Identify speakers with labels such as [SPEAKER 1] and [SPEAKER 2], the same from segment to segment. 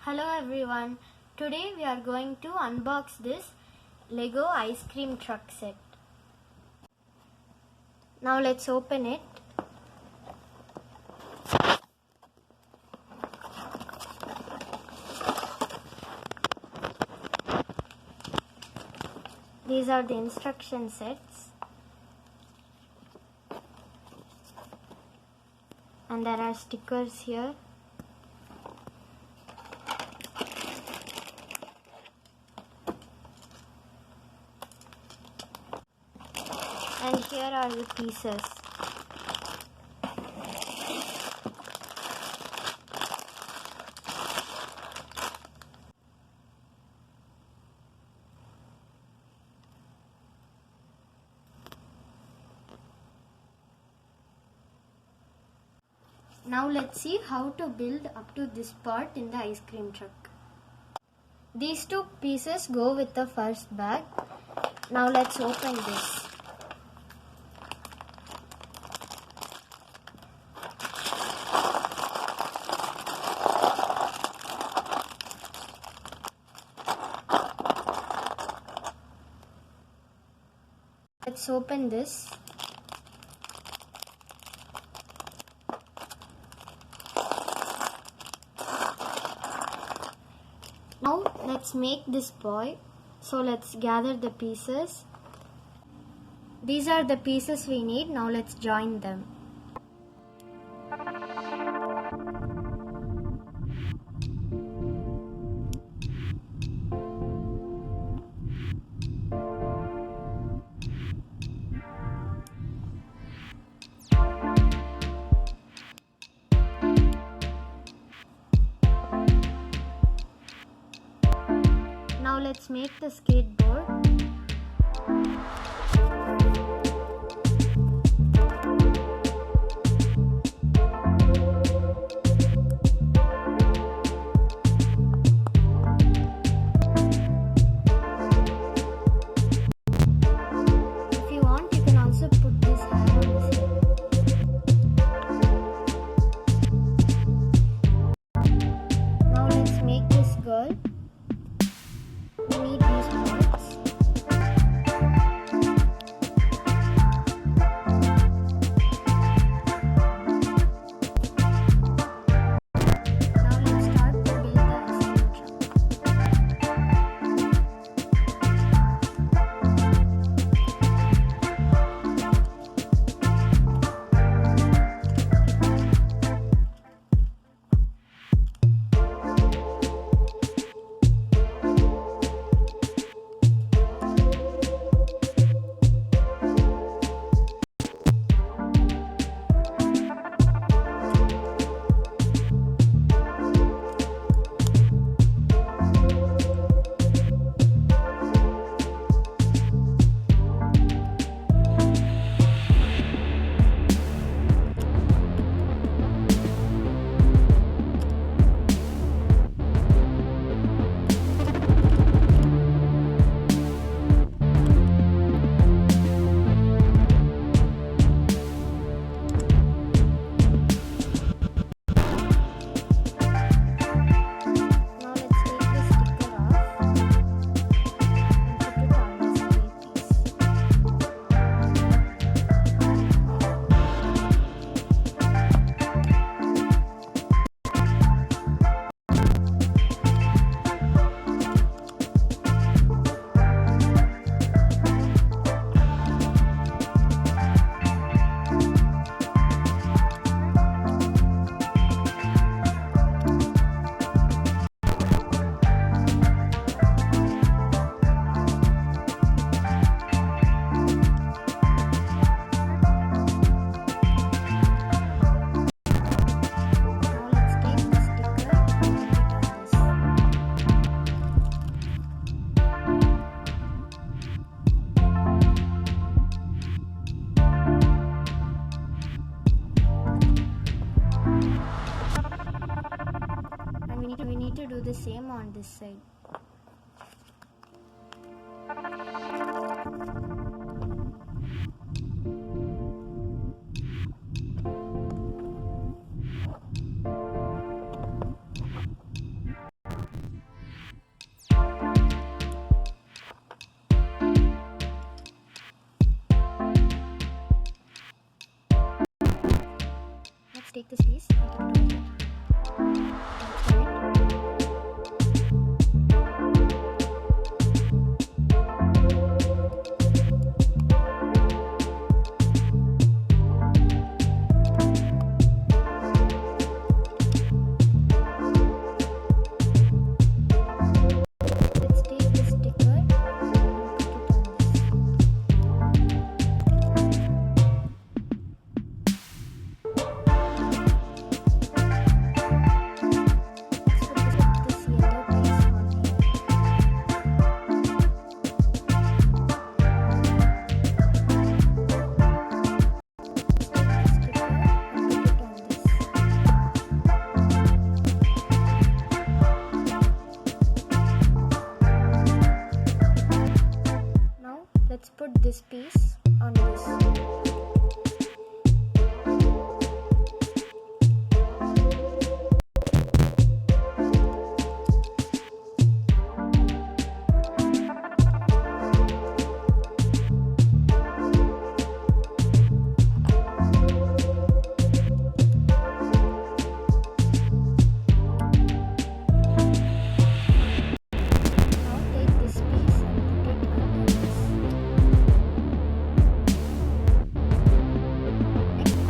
[SPEAKER 1] Hello everyone, today we are going to unbox this Lego ice cream truck set. Now let's open it. These are the instruction sets. And there are stickers here. And here are the pieces. Now let's see how to build up to this part in the ice cream truck. These two pieces go with the first bag. Now let's open this. Let's open this. Now let's make this boy. So let's gather the pieces. These are the pieces we need. Now let's join them. Now let's make the skateboard. If you want, you can also put this hair on this head. Now let's make this girl. We need these parts. Now let's start to build the ice cream truck. We need to do the same on this side. take this piece and put it on. Let's take this sticker and put it on this. Let's put this yellow piece on here. Take the sticker and put it on this. Now let's put this piece on this. Now take this piece and put it under this.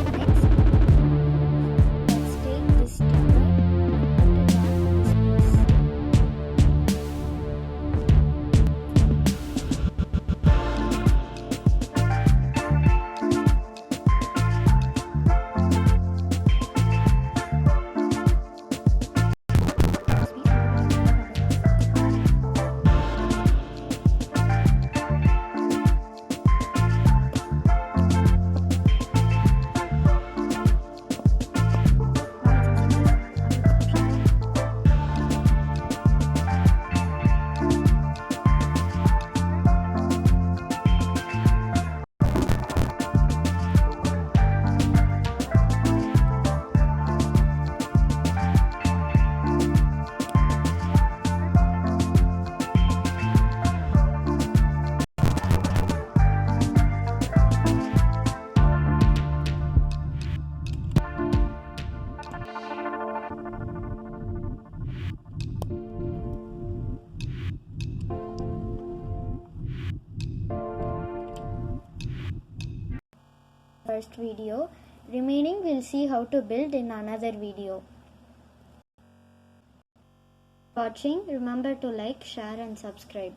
[SPEAKER 1] Next, let's take this sticker and put it on this piece. This piece and put it on this. Now let's insert this under the cushion. First video. Remaining we'll see how to build in another video. Watching, remember to like, share and subscribe.